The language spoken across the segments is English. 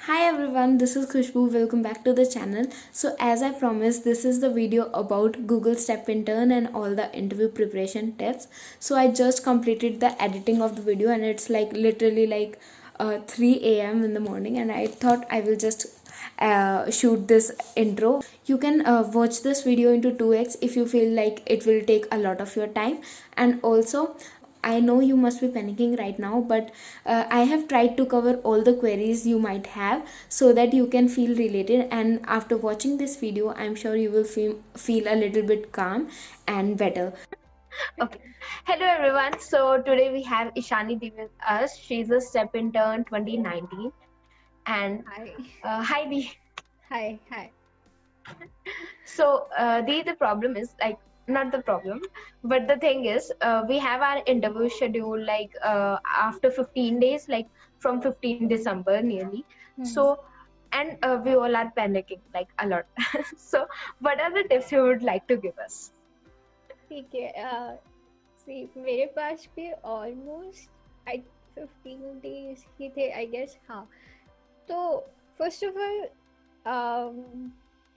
Hi everyone, this is Khushbu. Welcome back to the channel. So, as I promised, this is the video about Google Step Intern and all the interview preparation tips. So, I just completed the editing of the video, and it's like literally like 3 a.m. in the morning, and I thought I will just shoot this intro. You can watch this video into 2x if you feel like it will take a lot of your time, and also I know you must be panicking right now, but I have tried to cover all the queries you might have so that you can feel related. And after watching this video, I'm sure you will feel a little bit calm and better. Okay. Hello everyone. So today we have Ishani Di with us. She's a step intern 2019. And Hi. hi Di. Hi. Hi. So the problem is like not the problem, but the thing is we have our interview schedule like after 15 days, like from 15 December nearly. Hmm. So and we all are panicking like a lot. So what are the tips you would like to give us? ठीक है सी मेरे पास भी almost I 15 days ही थे I guess हाँ तो first of all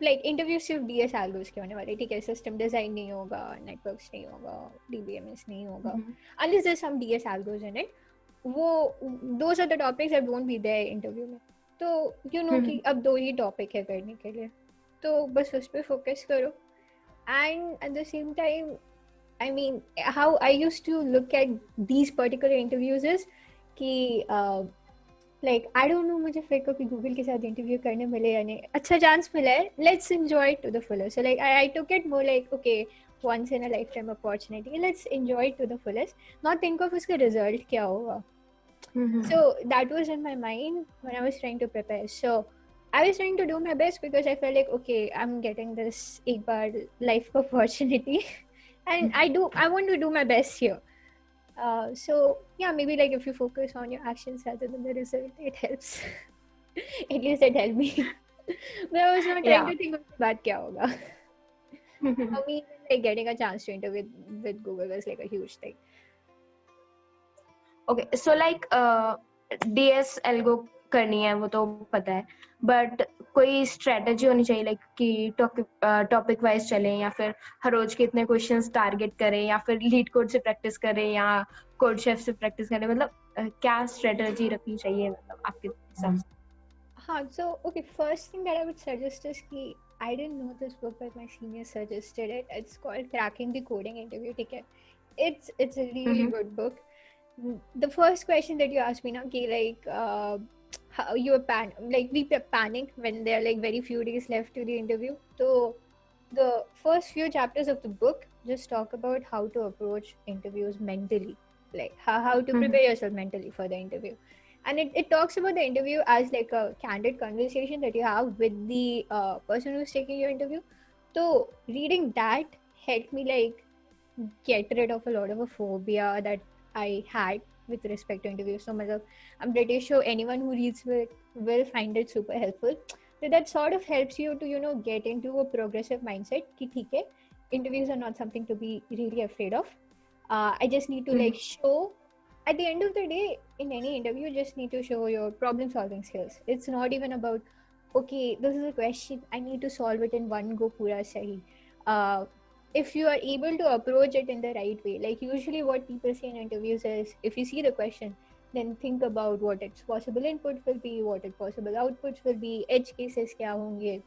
like interview सिर्फ DS algos के होने वाले ठीक है सिस्टम डिजाइन नहीं होगा नेटवर्क्स नहीं होगा डीबीएमएस नहीं होगा Mhm. Unless there some DS algos in it वो those are the topics that won't be there interview में तो यू नो कि अब दो ही टॉपिक है करने के लिए तो बस उस पर फोकस करो and at the same time I mean how I used to look at these particular interviews is कि like I don't know मुझे फिर कभी गूगल के साथ इंटरव्यू करने मिले या नहीं अच्छा चांस मिला है let's enjoy it to the fullest so like I took it more like okay once in a lifetime opportunity let's enjoy it to the fullest not think of उसका result क्या होगा Mhm. so that was in my mind when I was trying to prepare so I was trying to do my best because I felt like okay I'm getting this एक बार life opportunity and I want to do my best here so yeah maybe like if you focus on your actions rather than the result it helps at least it helped me but I was not trying Yeah. to think of the bad क्या होगा for me even like getting a chance to interview with Google was like a huge thing okay so like DS algo करनी है वो तो पता है but कोई strategy होनी चाहिए लाइक कि टॉपिक वाइज चलें या फिर हर रोज के इतने क्वेश्चंस टारगेट करें या फिर लीड कोड से प्रैक्टिस करें या कोड शेफ से प्रैक्टिस करें मतलब क्या स्ट्रेटजी रखनी चाहिए मतलब आपके हिसाब से So okay, first thing that I would suggest is कि I didn't know this book, but my senior suggested it. It's called Cracking the Coding Interview Ticket. It's a really hmm good book. The first question that you asked me now, कि like how you were like we panic when there are like very few days left to the interview. So the first few chapters of the book just talk about how to approach interviews mentally, like how to hmm prepare yourself mentally for the interview and it talks about the interview as like a candid conversation that you have with the person who's taking your interview so reading that helped me like get rid of a lot of a phobia that I had with respect to interviews so I'm pretty sure anyone who reads will find it super helpful so that sort of helps you to get into a progressive mindset ki theek hai, interviews are not something to be really afraid of I just need to hmm like show at the end of the day in any interview you just need to show your problem solving skills it's not even about okay this is a question I need to solve it in one go pura sahi uh, if you are able to approach it in the right way like usually what people say in interviews is if you see the question then think about what its possible input will be what its possible outputs will be edge cases kya honge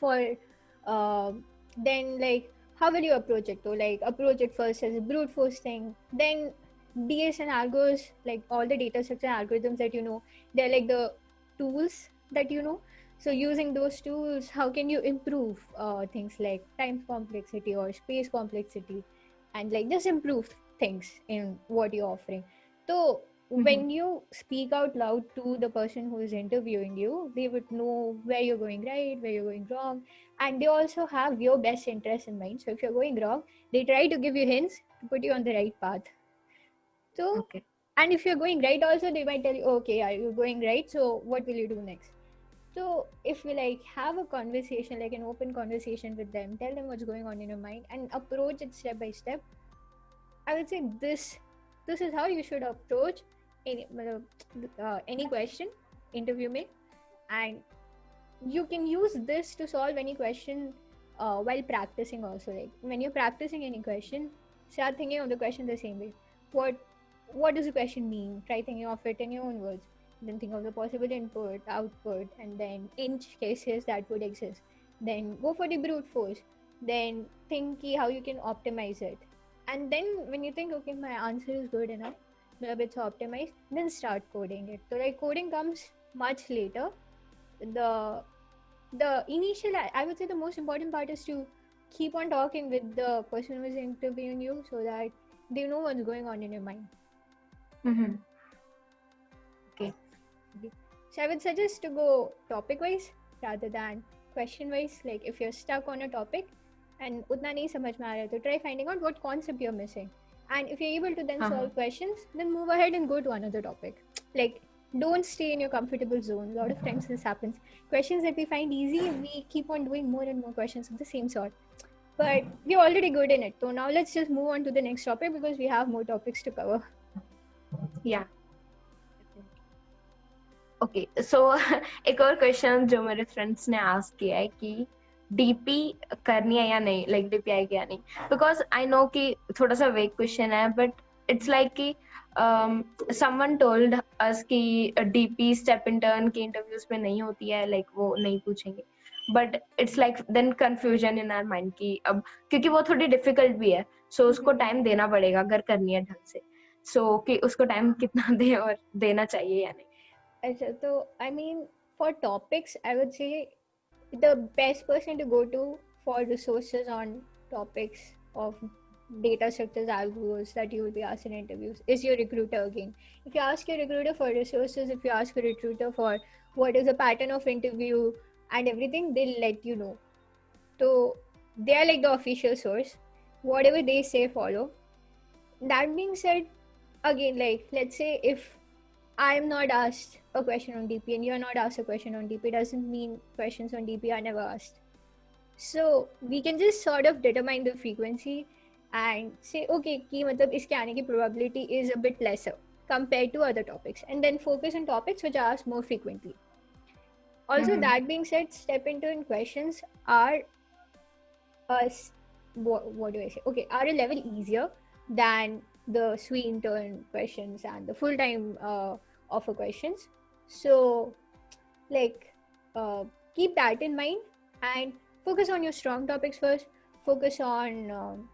for uh, then like how will you approach it though like approach it first as a brute force thing then ds and algos like all the data structure algorithms that they're like the tools that so using those tools how can you improve things like time complexity or space complexity and like just improve things in what you're offering so hmm when you speak out loud to the person who is interviewing you they would know where you're going right where you're going wrong and they also have your best interest in mind so if you're going wrong they try to give you hints to put you on the right path so okay and if you're going right also they might tell you okay are you going right so what will you do next so if we like have a conversation like an open conversation with them tell them what's going on in your mind and approach it step by step I would say this is how you should approach any question interview में and you can use this to solve any question while practicing also. Like when you're practicing any question, start thinking of the question the same way. what what does the question mean? Try thinking of it in your own words, then think of the possible input, output, and then in cases that would exist, then go for the brute force, then think how you can optimize it. And then when you think, okay, my answer is good enough, maybe it's optimized, then start coding it. So like coding comes much later. The initial, I would say the most important part is to keep on talking with the person who is interviewing you so that they know what's going on in your mind. Mm-hmm. Okay. So I would suggest to go topic wise rather than question wise. Like if you're stuck on a topic and utna nahi samajh mein aa raha hai, to try finding out what concept you're missing. And if you're able to then Uh-huh. solve questions, then move ahead and go to another topic. Like don't stay in your comfortable zone. A lot of times this happens. Questions that we find easy, we keep on doing more and more questions of the same sort. But we're already good in it. So now let's just move on to the next topic because we have more topics to cover. Yeah. Okay so एक और question जो मेरे friends ने ask किया है कि DP करनी है या नहीं, लाइक डीपी आएगी या नहीं, बिकॉज आई नो कि थोड़ा सा वेग क्वेश्चन है, बट इट्स लाइक कि समवन टोल्ड अस कि डीपी स्टेप इंटर्न के इंटरव्यूज में नहीं होती है, लाइक वो नहीं पूछेंगे, but it's like then confusion in our mind कि अब क्योंकि वो थोड़ी डिफिकल्ट भी है, सो उसको टाइम देना पड़ेगा अगर करनी है ढंग से, सो कि उसको टाइम कितना दे और देना चाहिए या नहीं. So, I mean, for topics, I would say the best person to go to for resources on topics of data structures, algorithms that you will be asked in interviews is your recruiter again. If you ask your recruiter for resources, if you ask your recruiter for what is the pattern of interview and everything, they'll let you know. So, they are like the official source. Whatever they say, follow. That being said, again, like, let's say if I'm not asked a question on DP and you're not asked a question on DP, doesn't mean questions on DP are never asked. So we can just sort of determine the frequency and say, okay, ki matlab iske aane ki probability is a bit lesser compared to other topics, and then focus on topics which are asked more frequently. Also, that being said, step into questions are what do I say? Okay, are a level easier than the sweet intern questions and the full-time offer questions. So, like, keep that in mind and focus on your strong topics first. Focus on,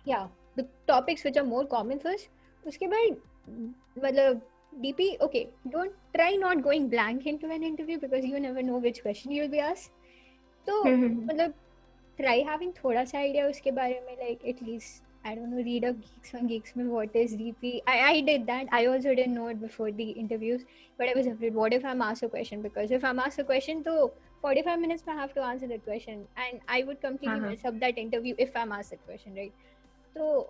the topics which are more common first. उसके बाद, मतलब DP, okay, don't try not going blank into an interview because you never know which question you'll be asked. तो मतलब try having थोड़ा सा idea उसके बारे में, like at least I don't know, read up Geeks on Geeks में what is DP. I did that. I also didn't know it before the interviews, but I was afraid, what if I'm asked a question? Because if I'm asked a question, so 45 minutes I have to answer that question, and I would completely mess up that interview if I'm asked that question, right? So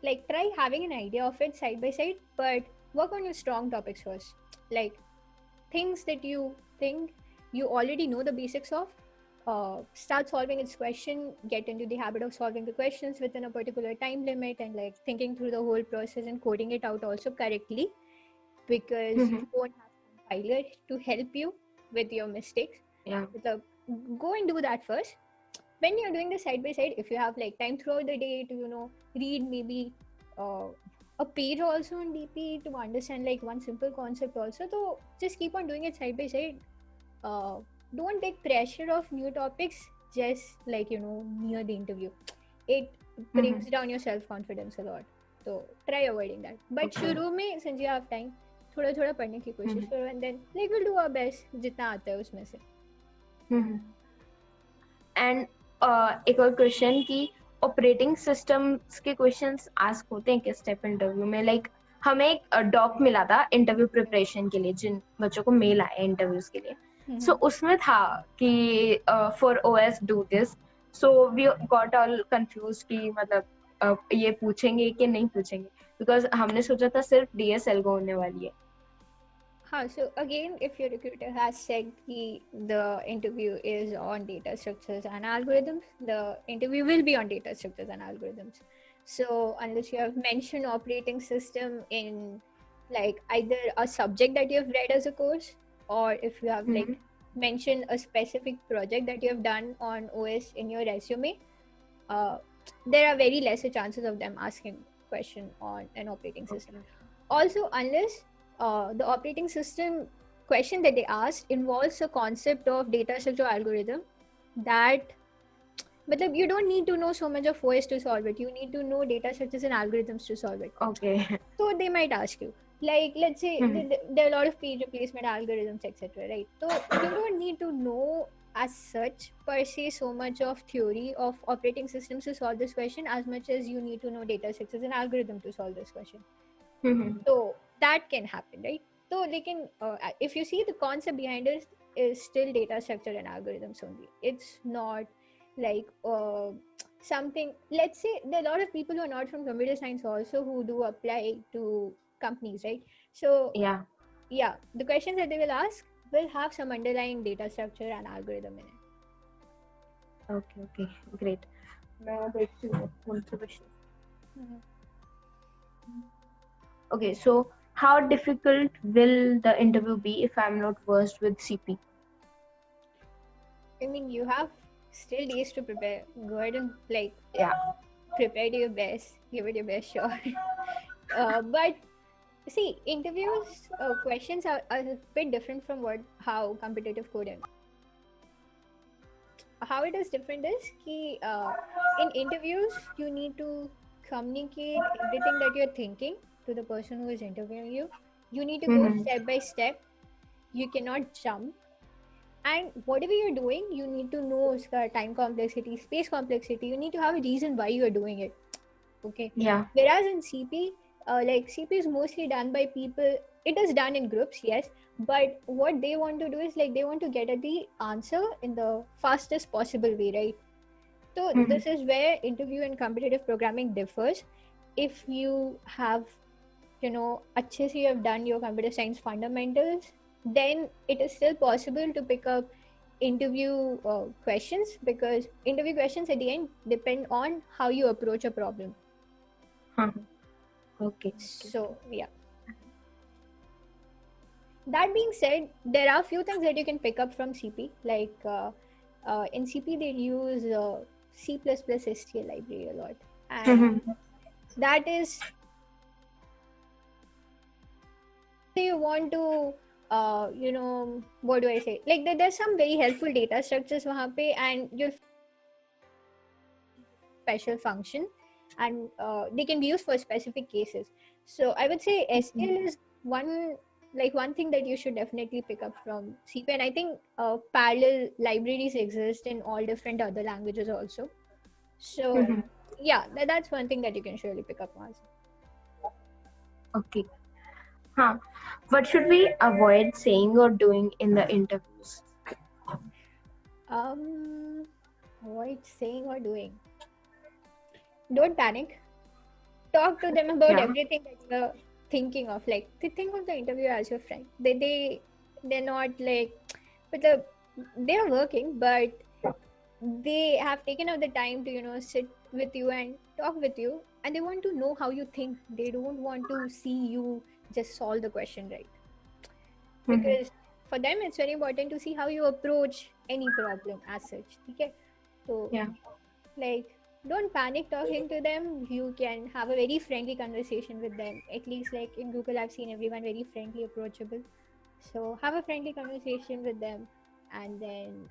like try having an idea of it side by side, but work on your strong topics first. Like things that you think you already know the basics of, start solving its question, get into the habit of solving the questions within a particular time limit, and like thinking through the whole process and coding it out also correctly, because you won't have a compiler to help you with your mistakes. Yeah. Go and do that first. When you're doing this side by side, if you have like time throughout the day to read maybe a page also on DP to understand like one simple concept also, so just keep on doing it side by side. Don't take pressure of new topics just like near the interview. It brings down your self-confidence a lot, so try avoiding that. But शुरू में, since you have time, थोड़ा थोड़ा पढ़ने की कोशिश करो, and then like we'll do our best जितना आता है उसमें से. एंड एक और क्वेश्चन कि ऑपरेटिंग सिस्टम्स के क्वेश्चंस आस्क होते हैं क्या स्टेप इंटरव्यू में? लाइक हमें एक डॉक मिला था इंटरव्यू प्रिपरेशन के लिए, जिन बच्चों को मेल आया इंटरव्यूज के लिए, सो उसमें था कि for OS do this, so we got all confuse कि मतलब ये पूछेंगे कि नहीं पूछेंगे, बिकॉज हमने सोचा था सिर्फ डीएसएल को होने वाली है. So again, if your recruiter has said the interview is on data structures and algorithms, the interview will be on data structures and algorithms. So unless you have mentioned operating system in like either a subject that you have read as a course or if you have Mhm. mentioned a specific project that you have done on OS in your resume, there are very lesser chances of them asking question on an operating system. Okay. Also, unless the operating system question that they asked involves a concept of data structure algorithm that, but you don't need to know so much of OS to solve it. You need to know data structures and algorithms to solve it. Okay. So they might ask you, like, let's say Mhm. there are a lot of page replacement algorithms, etc. Right? So you don't need to know as such per se so much of theory of operating systems to solve this question as much as you need to know data structures and algorithm to solve this question. Mhm. So that can happen, right? So if you see the concept behind it is still data structure and algorithms only. It's not like something. Let's say there are a lot of people who are not from computer science also who do apply to companies, right? So Yeah. yeah, the questions that they will ask will have some underlying data structure and algorithm in it. Okay. Okay. Great. Now let's see what controversial. Mhm. Okay. So, how difficult will the interview be if I'm not versed with CP? I mean, you have still days to prepare. Go ahead and Yeah. prepare to your best, give it your best shot. But see, interviews questions are a bit different from how competitive coding. How it is different is ki, in interviews you need to communicate everything that you're thinking to the person who is interviewing you. You need to go Mhm. step by step. You cannot jump. And whatever you're doing, you need to know time complexity, space complexity. You need to have a reason why you are doing it. Okay. Yeah. Whereas in CP, CP is mostly done by people. It is done in groups, yes, but what they want to do is they want to get at the answer in the fastest possible way, right? So Mhm. this is where interview and competitive programming differs. If you have, अच्छे से you have done your computer science fundamentals, then it is still possible to pick up interview questions, because interview questions at the end depend on how you approach a problem. Huh. Okay. Okay. Okay. So yeah, that being said, there are a few things that you can pick up from CP. In CP they use C++ STL library a lot, and Mhm. that is, you want to what do I say, there's some very helpful data structures wahan pe, and you'll special function, and they can be used for specific cases. So I would say STL is one thing that you should definitely pick up from CP, and I think parallel libraries exist in all different other languages also. So Mhm. yeah, that's one thing that you can surely pick up on. Okay. Huh. What should we avoid saying or doing in the interviews? Avoid saying or doing. Don't panic. Talk to them about Yeah. everything that you're thinking of. Like, they think of the interviewer as your friend. They're not but they're working, but they have taken out the time to sit with you and talk with you, and they want to know how you think. They don't want to see you just solve the question right, Mhm. because for them it's very important to see how you approach any problem as such. Okay, so Yeah. like, don't panic talking to them. You can have a very friendly conversation with them. At least in Google I've seen everyone very friendly, approachable. So have a friendly conversation with them, and then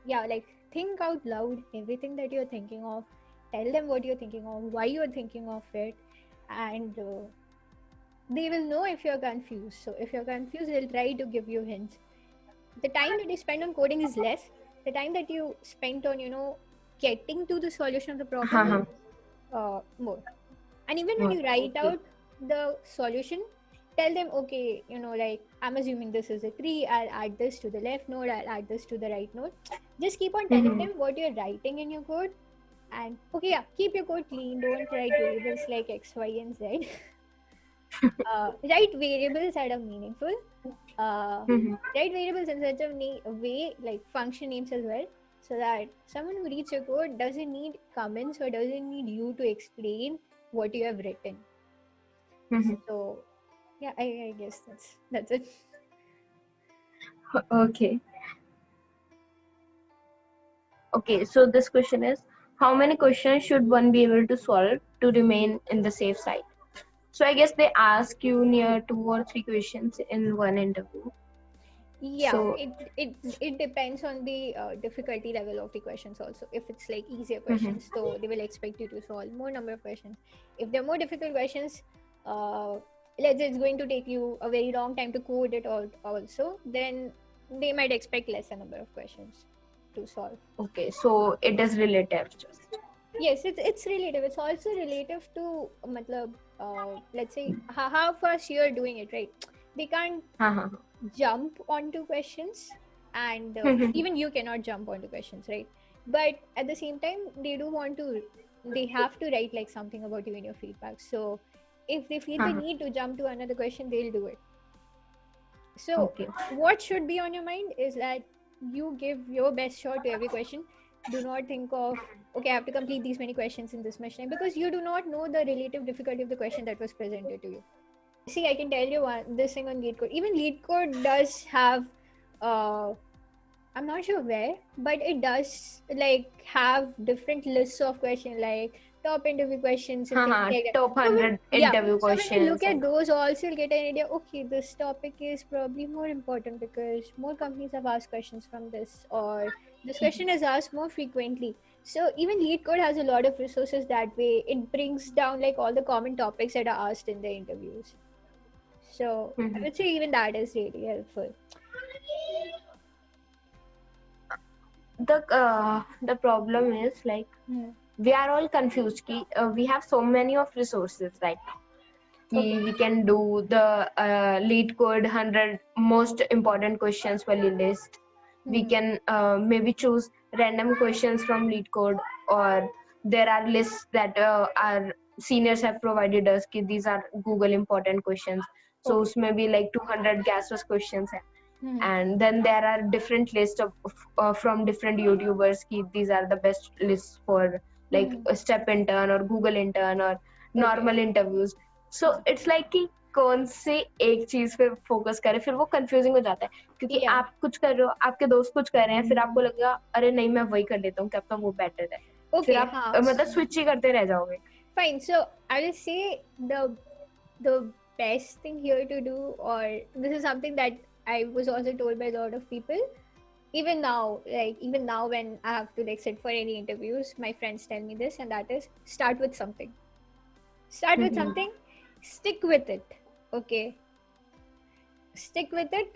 yeah, think out loud everything that you're thinking of. Tell them what you're thinking of, why you're thinking of it, and they will know if you're confused. So if you're confused, they'll try to give you hints. The time that you spend on coding is less. The time that you spent on getting to the solution of the problem is Huh. more. And even when Huh. you write Okay. out the solution, tell them, okay, I'm assuming this is a tree, I'll add this to the left node, I'll add this to the right node. Just keep on telling Mhm. them what you're writing in your code. And okay, yeah, keep your code clean. Don't write variables like X, Y, and Z. Write variables that are meaningful. uh, Mhm. Write variables in such a way, like function names as well, so that someone who reads your code doesn't need comments or doesn't need you to explain what you have written. Mhm. So yeah, I guess that's it. Okay. Okay, so this question is, how many questions should one be able to solve to remain in the safe side? So I guess they ask you near 2 or 3 questions in one interview. Yeah, So, it depends on the difficulty level of the questions also. If it's like easier mhm, questions, so they will expect you to solve more number of questions. If they're more difficult questions, uh, let's say it's going to take you a very long time to code it all also, then they might expect lesser number of questions to solve. okay, so it is relative just. Yes, it's relative. It's also relative to matlab, let's say how fast you're doing it, right? They can't हाँ हाँ jump onto questions, and हाँ even you cannot jump onto questions, right? But at the same time, they have to write like something about you in your feedback. So if they feel the हाँ need to jump to another question, they'll do it. So okay. what should be on your mind is that you give your best shot to every question. Do not think of, okay, I have to complete these many questions in this much time, because you do not know the relative difficulty of the question that was presented to you. See, I can tell you this thing on LeetCode. Even LeetCode does have, uh, I'm not sure where, but it does like have different lists of questions, like top interview questions and हाँ things हाँ like that. top So when, 100 yeah, interview so when you look questions at and those, also you'll get an idea. Okay, this topic is probably more important because more companies have asked questions from this, or this question is asked more frequently. So even LeetCode has a lot of resources that way. It brings down like all the common topics that are asked in the interviews. So I mhm. would say even that is really helpful. The problem is like Hmm. we are all confused कि we have so many of resources right now कि Okay. we can do the lead code 100 most important questions wali list. We Hmm. can maybe choose random questions from lead code, or there are lists that our seniors have provided us कि these are Google important questions. So Okay. उसमें भी like 200 gaseous questions हैं. Hmm. And then there are different lists from different YouTubers ki these are the best lists for like Hmm. a step intern or Google intern or Okay. normal interviews. So it's like कि कौन से एक चीज पे focus करें, फिर वो confusing हो जाता है क्योंकि Yeah. आप कुछ कर रहे हो, आपके दोस्त कुछ कर रहे हैं, फिर आपको लगेगा अरे नहीं मैं वही कर लेता हूँ, क्या पता वो बेटर है, फिर Okay. आप Huh. मतलब स्विच ही करते रह जाओगे. Fine. So I will say the best thing here to do, or this is something that I was also told by a lot of people. Even now when I have to like sit for any interviews, my friends tell me this, and that is start with something. Start with something, stick with it. Okay, stick with it,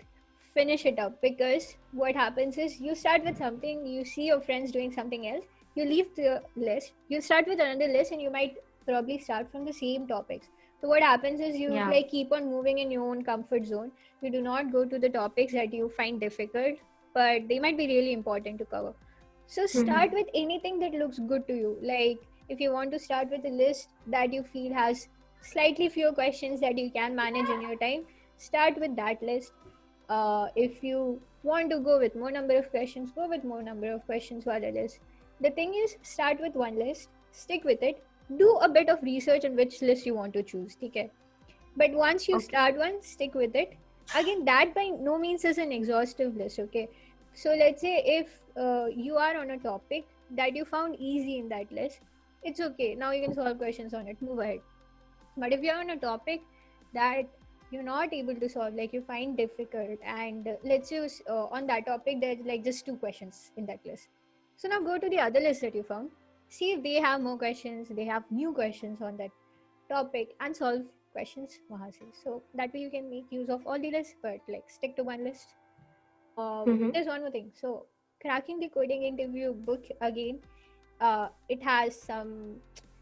finish it up, because what happens is you start with something, you see your friends doing something else, you leave the list, you start with another list, and you might probably start from the same topics. So what happens is you Yeah. like keep on moving in your own comfort zone. You do not go to the topics that you find difficult, but they might be really important to cover. So start with anything that looks good to you. Like if you want to start with a list that you feel has slightly fewer questions that you can manage in your time, start with that list. If you want to go with more number of questions, go with more number of questions for the list. The thing is, start with one list, stick with it, do a bit of research on which list you want to choose. Okay, but once you Okay. start one, stick with it. Again, that by no means is an exhaustive list. Okay, so let's say if you are on a topic that you found easy in that list, it's okay. Now you can solve questions on it. Move ahead. But if you're on a topic that you're not able to solve, like you find difficult, and let's use on that topic there's like just 2 questions in that list. So now go to the other list that you found, see if they have more questions, they have new questions on that topic, and solve questions wahan se. So that way you can make use of all the lists, but like stick to one list. There's one more thing. So cracking the coding interview book again, it has some.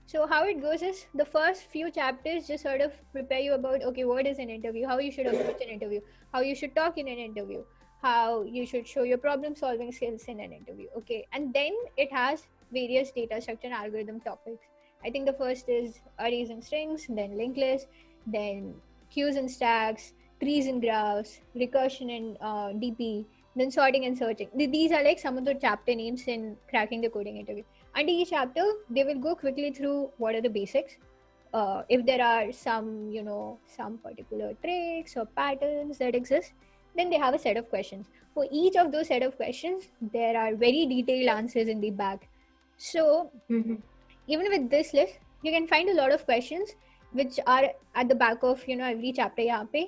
So how it goes is the first few chapters just sort of prepare you about, okay, what is an interview, how you should approach an interview, how you should talk in an interview, how you should show your problem solving skills in an interview. Okay, and then it has various data structure and algorithm topics. I think the first is arrays and strings, then linked list, then queues and stacks, trees and graphs, recursion and DP, then sorting and searching. These are like some of the chapter names in cracking the coding interview. Under each chapter, they will go quickly through what are the basics. If there are some, some particular tricks or patterns that exist, Then they have a set of questions. For each of those set of questions, there are very detailed answers in the back. So Mhm. even with this list, you can find a lot of questions which are at the back of every chapter यहाँ पे,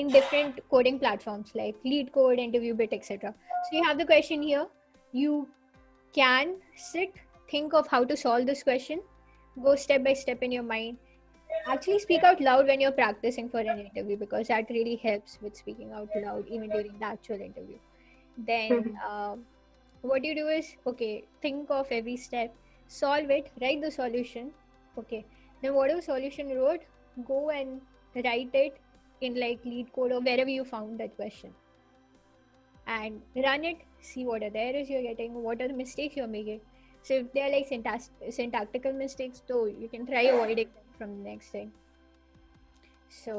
in different coding platforms like Lead Code, Interview Bit, etc. So you have the question here. You can sit, think of how to solve this question, go step by step in your mind. Actually, speak out loud when you're practicing for an interview, because that really helps with speaking out loud even during the actual interview. Then Mhm. what you do is, okay, think of every step, solve it, write the solution. Okay, then whatever solution you wrote, go and write it in like Lead Code or wherever you found that question, and run it, see what are the errors you're getting, what are the mistakes you're making. So if they're like syntactical mistakes, though, you can try avoiding them from the next time. So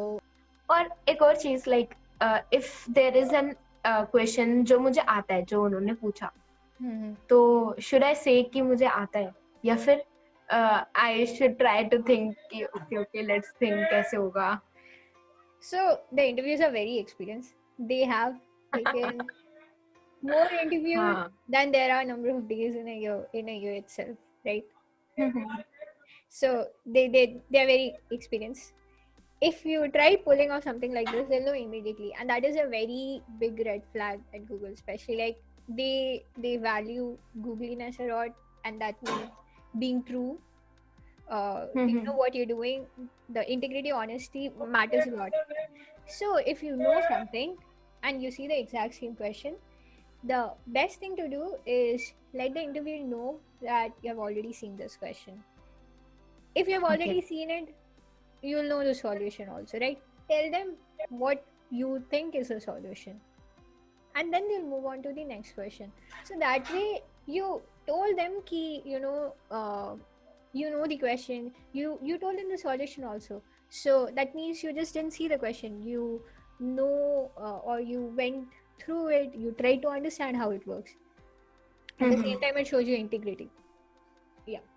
और एक और चीज like if there is an question जो मुझे आता है जो उन्होंने पूछा तो शुड आई से कि मुझे आता है या फिर I should try to think कि ओके ओके लेट्स थिंक कैसे होगा. so the interviews are very experienced. They have taken more interviews हाँ. than there are number of days in a year itself, right? So they're very experienced. If you try pulling off something like this, they'll know immediately, and that is a very big red flag at Google. Especially like they value googliness a lot, and that means being true. You know what you're doing. The integrity, honesty matters a lot. So if you know something and you see the exact same question, the best thing to do is let the interviewer know that you have already seen this question. If you have already Okay. seen it, you'll know the solution also, right? Tell them what you think is the solution, and then they'll move on to the next question. So that way you told them ki, you know the question, you told them the solution also. So that means you just didn't see the question, you know, or you went through it, you tried to understand how it works. At the same time, it shows you integrity. Yeah.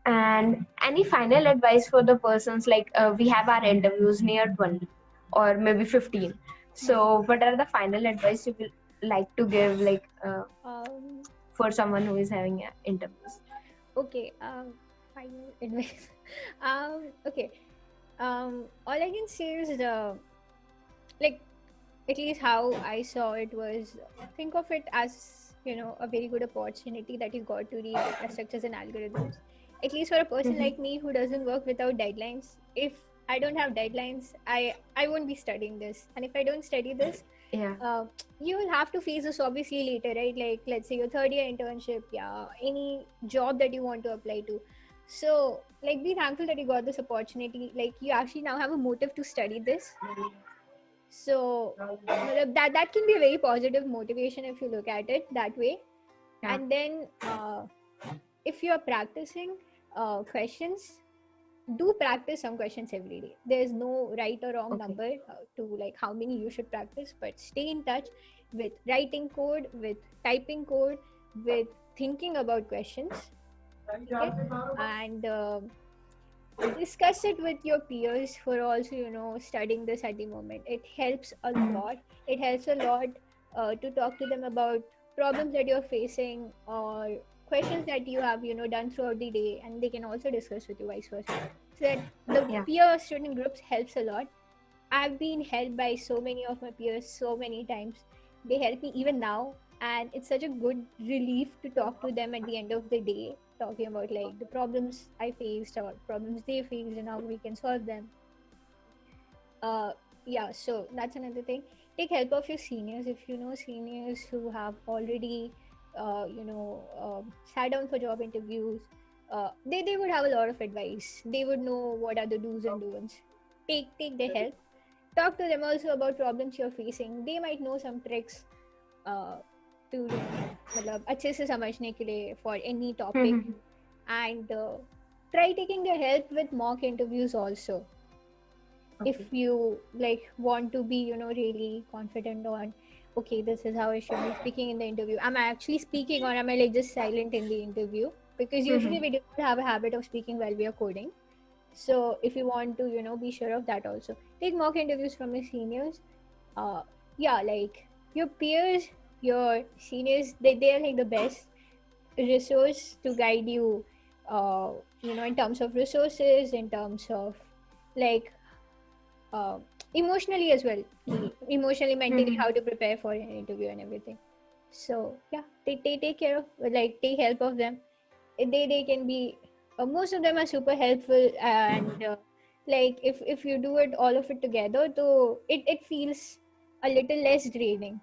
And any final advice for the persons like we have our interviews near 20 or maybe 15. So what are the final advice you will like to give like um for someone who is having interviews? okay, final advice. Okay, all I can say is the, like, at least how I saw it was, think of it as, a very good opportunity that you got to read data structures and algorithms. At least for a person like me who doesn't work without deadlines, if I don't have deadlines, I won't be studying this. And if I don't study this, Yeah. you will have to face this obviously later, right? Like, let's say your third year internship, yeah, any job that you want to apply to. So, like, be thankful that you got this opportunity. Like, you actually now have a motive to study this. So that can be a very positive motivation if you look at it that way. Yeah. And then if you're practicing questions, do practice some questions every day. There's no right or wrong Okay. number to like how many you should practice, but stay in touch with writing code, with typing code, with thinking about questions. Okay, and discuss it with your peers who are also studying this at the moment. It helps a lot. It helps a lot to talk to them about problems that you're facing or questions that you have done throughout the day, and they can also discuss with you vice versa. So that the Yeah. peer student groups helps a lot. I've been helped by so many of my peers so many times. They help me even now, and it's such a good relief to talk to them at the end of the day, talking about like the problems I faced or problems they faced and how we can solve them. Yeah, so that's another thing. Take help of your seniors. If you know seniors who have already, sat down for job interviews, they would have a lot of advice. They would know what are the do's and don'ts. Take their help. Talk to them also about problems you're facing. They might know some tricks uh, to मतलब अच्छे से समझने के लिए for any topic, and try taking their help with mock interviews also. If Okay. you like want to be really confident on, okay, this is how I should be speaking in the interview. Am I actually speaking, or am I like just silent in the interview? Because usually we do not have a habit of speaking while we are coding. So if you want to be sure of that also, take mock interviews from your seniors. yeah, like your peers, your seniors, they're like the best resource to guide you, in terms of resources, in terms of like uh, emotionally as well, emotionally, mentally, how to prepare for an interview and everything. So yeah, they take care of, like, take help of them. They can be, most of them are super helpful, and like if you do it, all of it together, so it feels a little less draining,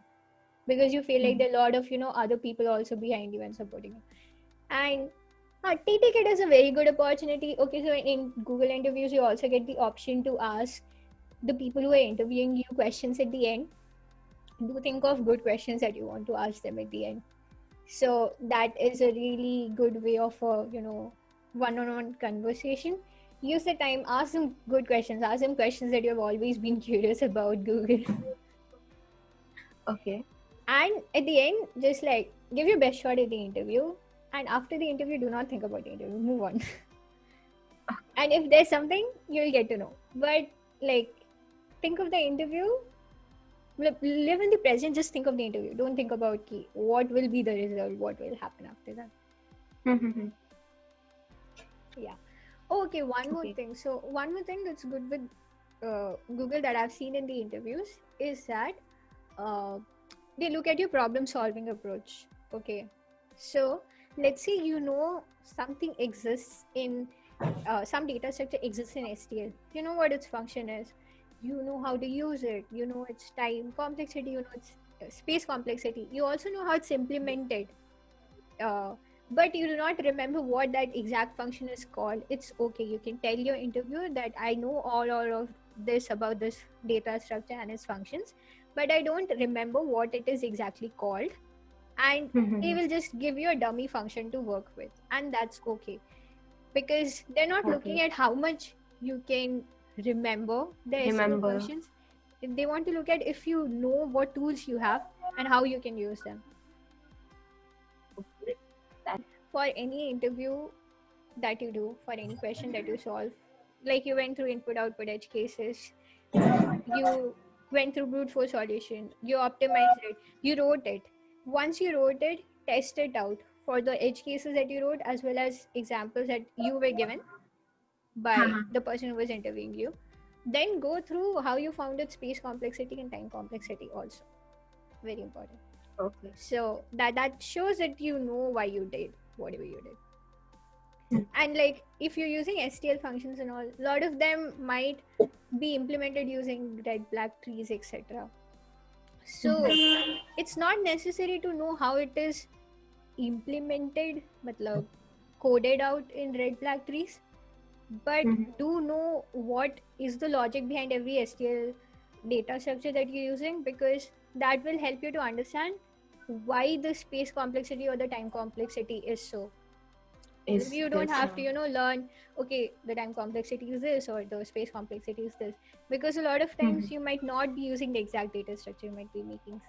because you feel like there are a lot of other people also behind you and supporting you. And take it as a very good opportunity. Okay, so in Google interviews, you also get the option to ask the people who are interviewing you questions at the end. Do think of good questions that you want to ask them at the end. So that is a really good way of a one-on-one conversation. Use the time, ask them good questions, ask them questions that you have always been curious about Google. Okay. And at the end, just like give your best shot at the interview. And after the interview, do not think about the interview. Move on. And if there's something, you'll get to know. But like, think of the interview. Live in the present. Just think of the interview. Don't think about what will be the result. What will happen after that. Yeah. Okay. One more Okay. thing. So one more thing that's good with Google that I've seen in the interviews is that they look at your problem solving approach. Okay, so let's say something exists in some data structure exists in STL. You know what its function is, you know how to use it, you know its time complexity, you know its space complexity, you also know how it's implemented, uh, but you do not remember what that exact function is called. It's okay, you can tell your interviewer that I know all of this about this data structure and its functions, but I don't remember what it is exactly called. And they will just give you a dummy function to work with, and that's okay, because they're not looking Okay. at how much you can remember the SQL Remember. functions. They want to look at if you know what tools you have and how you can use them. For any interview that you do, for any question that you solve, like you went through input output edge cases, you went through brute force solution, you optimized it, you wrote it. Once you wrote it, test it out for the edge cases that you wrote, as well as examples that you were given by the person who was interviewing you. Then go through how you found its space complexity and time complexity also. Very important. Okay. So that shows that you know why you did whatever you did. And like if you're using STL functions and all, a lot of them might be implemented using red black trees, etc. So it's not necessary to know how it is implemented, matlab coded out in red black trees, but do know what is the logic behind every STL data structure that you're using, because that will help you to understand why the space complexity or the time complexity is so. You don't have to learn, okay, the time complexity is this or the space complexity is this, because a lot of times you might not be using the exact data structure, you might be making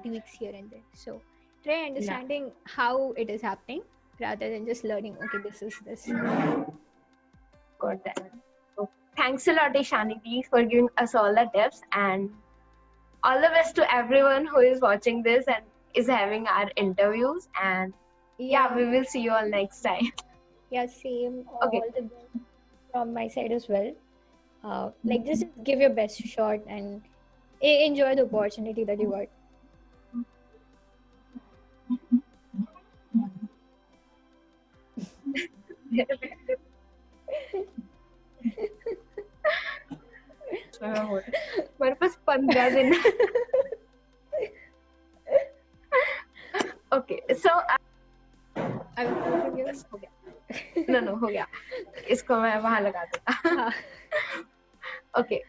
tweaks here and there. So try understanding how it is happening rather than just learning, okay, this is this. Got that. So, thanks a lot, Ishaniti, for giving us all the tips, and all the best to everyone who is watching this and is having our interviews. And yeah, we will see you all next time. Yeah, same. Okay. All the best from my side as well. Like just give your best shot and enjoy the opportunity that you got. मेरे पास 15 दिन Okay, so I will close it here. हो गया no हो गया इसको मैं वहां लगा दूंगा Okay,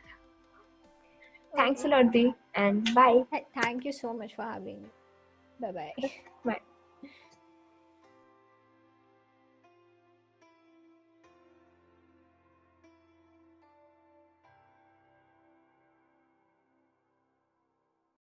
thanks a lot Dee, and bye. Thank you so much for having me. Bye bye. Bye.